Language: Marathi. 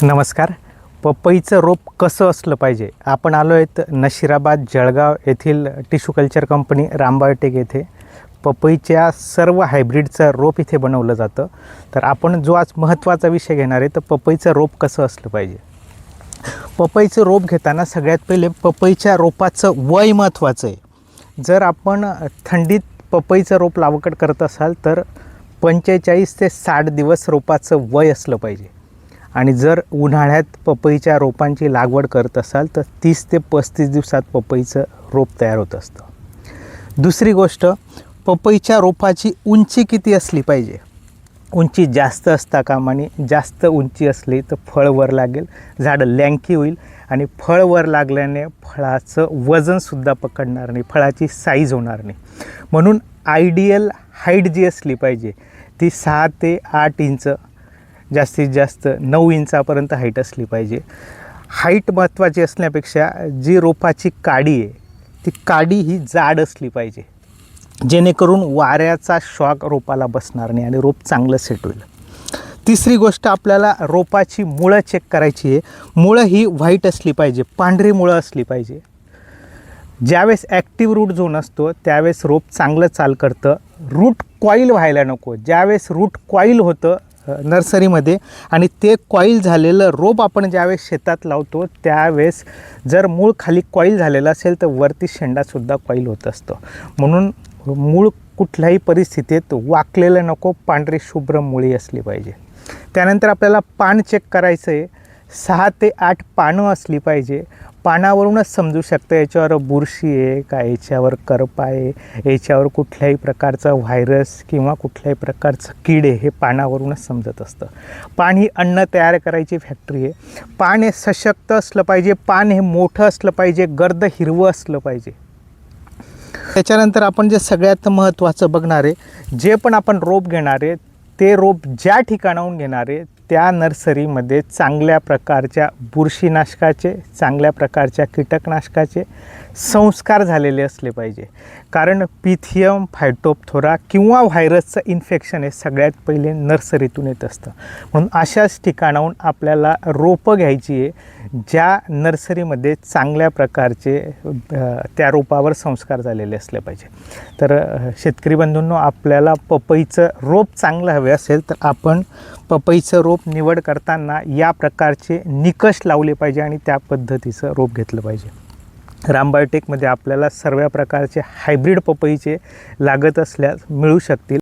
नमस्कार. पपईचं रोप कसं असलं पाहिजे? आपण आलो आहेत नशिराबाद जळगाव येथील टिश्यू कल्चर कंपनी रामबायोटेक येथे. पपईच्या सर्व हायब्रिडचं रोप इथे बनवलं जातं. तर आपण जो आज महत्त्वाचा विषय घेणार आहे, तर पपईचं रोप कसं असलं पाहिजे. पपईचं रोप घेताना सगळ्यात पहिले पपईच्या रोपाचं वय महत्त्वाचं आहे. जर आपण थंडीत पपईचं रोप लागवड करत असाल तर 45 ते 60 दिवस रोपाचं वय असलं पाहिजे. आणि जर उन्हाळ्यात पपईच्या रोपांची लागवड करत असाल तर 30 ते 35 दिवसात पपईचं रोप तयार होत असतं. दुसरी गोष्ट, पपईच्या रोपाची उंची किती असली पाहिजे. उंची जास्त असता कामा नये. जास्त उंची असली तर फळ वर लागेल, झाडं लँकी होईल आणि फळ वर लागल्याने फळाचं वजनसुद्धा पकडणार नाही, फळाची साईज होणार नाही. म्हणून आयडियल हाईट जी असली पाहिजे ती 6 ते 8 इंच, जास्तीत जास्त 9 इंचापर्यंत हाईट असली पाहिजे. हाईट महत्त्वाची असण्यापेक्षा जी रोपाची काडी आहे ती काडी ही जाड असली पाहिजे, जेणेकरून वाऱ्याचा शॉक रोपाला बसणार नाही आणि रोप चांगलं सेट होईल. तिसरी गोष्ट, आपल्याला रोपाची मुळं चेक करायची आहे. मुळं ही व्हाईट असली पाहिजे, पांढरी मुळं असली पाहिजे. ज्यावेळेस ॲक्टिव्ह रूट झोन असतो त्यावेळेस रोप चांगलं चाल करतं. रूट कॉईल व्हायला नको. ज्यावेळेस रूट कॉईल होतं नर्सरीमध्ये आणि ते कॉईल झालेलं रोप आपण ज्यावेळेस शेतात लावतो त्यावेळेस जर मूळ खाली कॉईल झालेलं असेल तर वरती शेंडासुद्धा कॉईल होत असतं. म्हणून मूळ कुठल्याही परिस्थितीत वाकलेलं नको, पांढरी शुभ्र मुळी असली पाहिजे. त्यानंतर आपल्याला पान चेक करायचं आहे. 6 ते 8 पानं असली पाहिजे. पानावरूनच समजू शकतं याच्यावर बुरशी आहे का, याच्यावर करपा आहे, याच्यावर कुठल्याही प्रकारचा व्हायरस किंवा कुठल्याही प्रकारचं कीड आहे, हे पानावरूनच समजत असतं. पान ही अन्न तयार करायची फॅक्टरी आहे. पान हे सशक्त असलं पाहिजे, पान हे मोठं असलं पाहिजे, गर्द हिरवं असलं पाहिजे. त्याच्यानंतर आपण जे सगळ्यात महत्त्वाचं बघणार आहे, जे पण आपण रोप घेणार आहे ते रोप ज्या ठिकाणाहून घेणार आहे त्या नर्सरीमध्ये चांगल्या प्रकारच्या बुरशीनाशकाचे, चांगल्या प्रकारच्या कीटकनाशकाचे संस्कार झालेले असले पाहिजे. कारण पिथियम, फायटोप्थोरा किंवा व्हायरसचं इन्फेक्शन हे सगळ्यात पहिले नर्सरीतून येत असतं. म्हणून अशाच ठिकाणाहून आपल्याला रोपं घ्यायची आहे ज्या नर्सरीमध्ये चांगल्या प्रकारचे त्या रोपावर संस्कार झालेले असले पाहिजे. तर शेतकरी बंधूंनो, आपल्याला पपईचं रोप चांगलं हवे असेल तर आपण पपईचं रोप निवड करताना या प्रकारचे निकष लावले पाहिजे आणि त्या पद्धतीचं रोप घेतलं पाहिजे. रामबायोटेकमध्ये आपल्याला सर्व प्रकारचे हायब्रिड पपईचे लागत असल्यास मिळू शकतील.